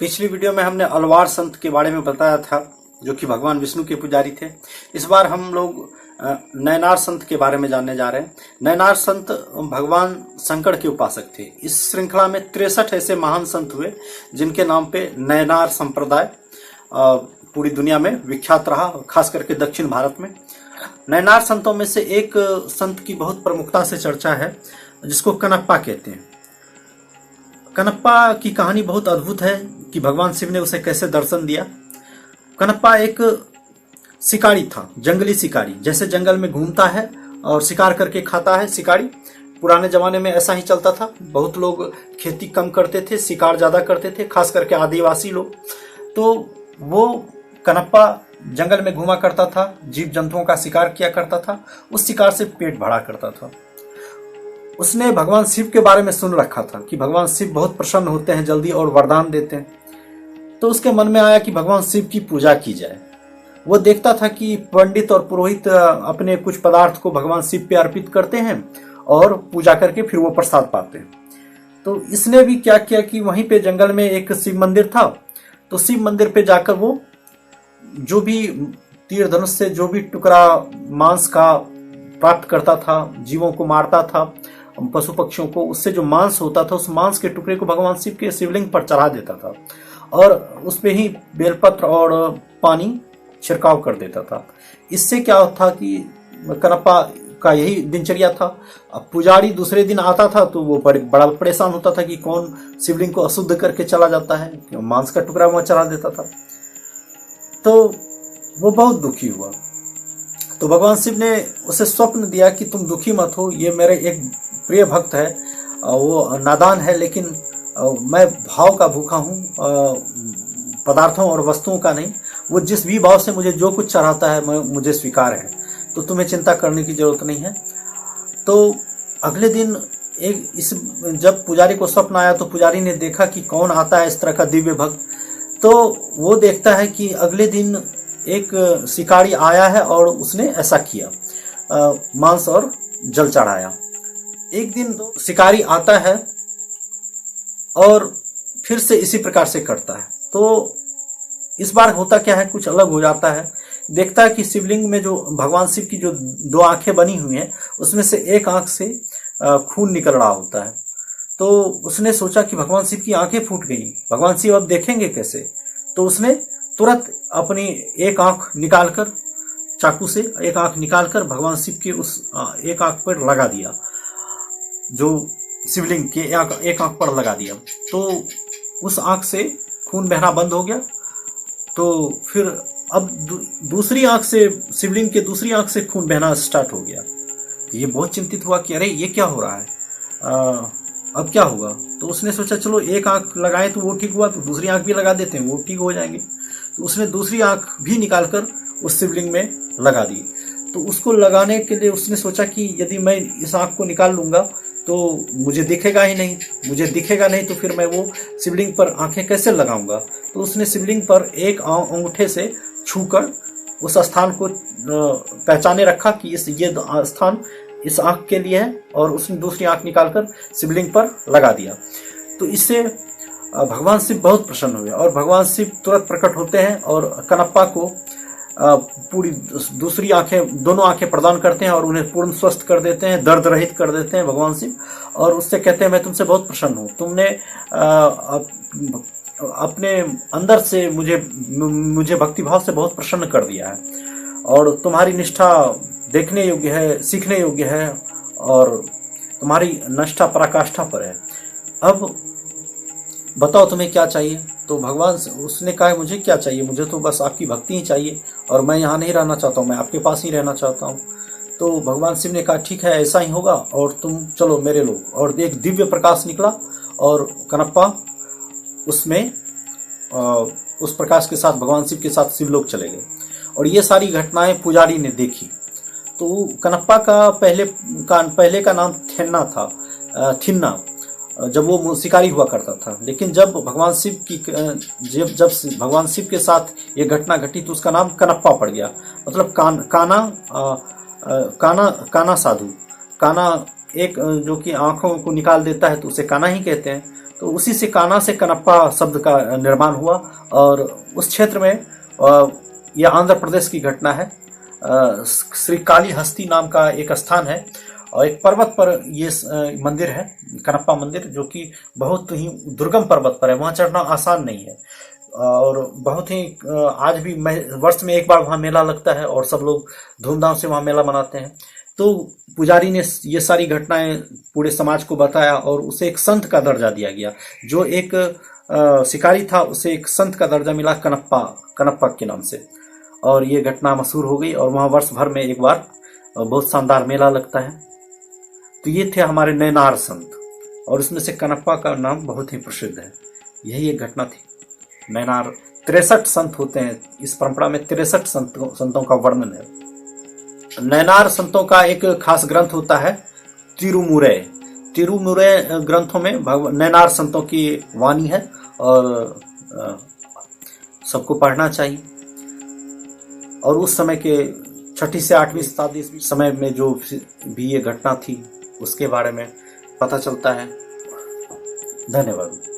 पिछली वीडियो में हमने अलवार संत के बारे में बताया था, जो कि भगवान विष्णु के पुजारी थे। इस बार हम लोग नयनार संत के बारे में जानने जा रहे हैं। नयनार संत भगवान शंकर के उपासक थे। इस श्रृंखला में 63 ऐसे महान संत हुए जिनके नाम पे नयनार संप्रदाय पूरी दुनिया में विख्यात रहा, खास करके दक्षिण भारत में। नयनार संतों में से एक संत की बहुत प्रमुखता से चर्चा है, जिसको कनप्पा कहते हैं। कनप्पा की कहानी बहुत अद्भुत है कि भगवान शिव ने उसे कैसे दर्शन दिया। कनप्पा एक शिकारी था, जंगली शिकारी। जैसे जंगल में घूमता है और शिकार करके खाता है शिकारी। पुराने जमाने में ऐसा ही चलता था। बहुत लोग खेती कम करते थे, शिकार ज्यादा करते थे, खास करके आदिवासी लोग। तो वो कनप्पा जंगल में घूमा करता था, जीव जंतुओं का शिकार किया करता था, उस शिकार से पेट भरा करता था। उसने भगवान शिव के बारे में सुन रखा था कि भगवान शिव बहुत प्रसन्न होते हैं जल्दी और वरदान देते हैं। तो उसके मन में आया कि भगवान शिव की पूजा की जाए। वो देखता था कि पंडित और पुरोहित अपने कुछ पदार्थ को भगवान शिव पे अर्पित करते हैं और पूजा करके फिर वो प्रसाद पाते हैं। तो इसने भी क्या किया कि वहीं पे जंगल में एक शिव मंदिर था। तो शिव मंदिर पे जाकर वो जो भी तीर धनुष से जो भी टुकड़ा मांस का प्राप्त करता था, जीवों को मारता था, पशु पक्षियों को, उससे जो मांस होता था उस मांस के टुकड़े को भगवान शिव के शिवलिंग पर चढ़ा देता था और उसपे ही बेलपत्र और पानी छिड़काव कर देता था। इससे क्या था कि कनप्पा का यही दिनचर्या था। अब पुजारी दूसरे दिन आता था तो वो बड़ा परेशान होता था कि कौन शिवलिंग को अशुद्ध करके चला जाता है, मांस का टुकड़ा वहां चढ़ा देता था। तो वो बहुत दुखी हुआ। तो भगवान शिव ने उसे स्वप्न दिया कि तुम दुखी मत हो, ये मेरे एक प्रिय भक्त है, वो नादान है, लेकिन मैं भाव का भूखा हूँ, पदार्थों और वस्तुओं का नहीं। वो जिस भी भाव से मुझे जो कुछ चढ़ाता है मुझे स्वीकार है, तो तुम्हें चिंता करने की जरूरत नहीं है। तो अगले दिन जब पुजारी को स्वप्न आया तो पुजारी ने देखा कि कौन आता है इस तरह का दिव्य भक्त। तो वो देखता है कि अगले दिन एक शिकारी आया है और उसने ऐसा किया, मांस और जल चढ़ाया। एक दिन शिकारी आता है और फिर से इसी प्रकार से करता है। तो इस बार होता क्या है, कुछ अलग हो जाता है। देखता है कि शिवलिंग में जो भगवान शिव की जो 2 आंखें बनी हुई हैं, उसमें से एक आंख से खून निकल रहा होता है। तो उसने सोचा कि भगवान शिव की आंखें फूट गई, भगवान शिव अब देखेंगे कैसे। तो उसने तुरंत अपनी एक आंख निकालकर, चाकू से एक आंख निकालकर भगवान शिव के उस एक आंख पर लगा दिया, जो शिवलिंग के एक आंख पर लगा दिया। तो उस आंख से खून बहना बंद हो गया। तो फिर अब दूसरी आंख से, शिवलिंग के दूसरी आंख से खून बहना स्टार्ट हो गया। तो ये बहुत चिंतित हुआ कि अरे ये क्या हो रहा है, अब क्या होगा। तो उसने सोचा चलो एक आंख लगाए तो वो ठीक हुआ, तो दूसरी आंख भी लगा देते हैं, वो ठीक हो जाएंगे। तो उसने दूसरी आंख भी निकालकर उस शिवलिंग में लगा दी। तो उसको लगाने के लिए उसने सोचा कि यदि मैं इस आंख को निकाल लूंगा तो मुझे दिखेगा ही नहीं, मुझे दिखेगा नहीं तो फिर मैं वो शिवलिंग पर आंखें कैसे लगाऊंगा। तो उसने शिवलिंग पर एक अंगूठे से छूकर उस स्थान को पहचाने रखा कि ये स्थान इस आंख के लिए है, और उसने दूसरी आंख निकालकर शिवलिंग पर लगा दिया। तो इससे भगवान शिव बहुत प्रसन्न हुए और भगवान शिव तुरंत प्रकट होते हैं और कनप्पा को पूरी दूसरी आंखें, दोनों आंखें प्रदान करते हैं और उन्हें पूर्ण स्वस्थ कर देते हैं, दर्द रहित कर देते हैं भगवान शिव। और उससे कहते हैं मैं तुमसे बहुत प्रसन्न हूँ, तुमने अपने अंदर से मुझे भक्तिभाव से बहुत प्रसन्न कर दिया है और तुम्हारी निष्ठा देखने योग्य है, सीखने योग्य है और तुम्हारी निष्ठा पराकाष्ठा पर है। अब बताओ तुम्हें क्या चाहिए। तो भगवान उसने कहा मुझे क्या चाहिए, मुझे तो बस आपकी भक्ति ही चाहिए और मैं यहाँ नहीं रहना चाहता हूँ, मैं आपके पास ही रहना चाहता हूँ। तो भगवान शिव ने कहा ठीक है, ऐसा ही होगा और तुम चलो मेरे लोग। और एक दिव्य प्रकाश निकला और कनप्पा उसमें उस प्रकाश के साथ भगवान शिव के साथ शिवलोक चले गए। और ये सारी घटनाएं पुजारी ने देखी। तो कनप्पा का पहले का नाम थिन्ना, जब वो शिकारी हुआ करता था। लेकिन जब भगवान शिव के साथ ये घटना घटी तो उसका नाम कनप्पा पड़ गया। मतलब काना साधु। काना एक जो कि आंखों को निकाल देता है तो उसे काना ही कहते हैं। तो उसी से काना से कनप्पा शब्द का निर्माण हुआ। और उस क्षेत्र में यह आंध्र प्रदेश की घटना है। श्री काली हस्ती नाम का एक स्थान है और एक पर्वत पर ये मंदिर है, कनप्पा मंदिर, जो कि बहुत ही दुर्गम पर्वत पर है। वहाँ चढ़ना आसान नहीं है और बहुत ही आज भी वर्ष में एक बार वहाँ मेला लगता है और सब लोग धूमधाम से वहाँ मेला मनाते हैं। तो पुजारी ने ये सारी घटनाएं पूरे समाज को बताया और उसे एक संत का दर्जा दिया गया। जो एक शिकारी था उसे एक संत का दर्जा मिला कनप्पा के नाम से, और ये घटना मशहूर हो गई और वहाँ वर्ष भर में एक बार बहुत शानदार मेला लगता है। तो ये थे हमारे नैनार संत, और उसमें से कनप्पा का नाम बहुत ही प्रसिद्ध है। यही एक घटना थी नैनार। 63 संत होते हैं इस परंपरा में, 63 संतों का वर्णन है। नैनार संतों का एक खास ग्रंथ होता है तिरुमुरै ग्रंथों में नैनार संतों की वाणी है और सबको पढ़ना चाहिए। और उस समय के 6ठी से 8वीं शताब्दी समय में जो भी ये घटना थी उसके बारे में पता चलता है। धन्यवाद।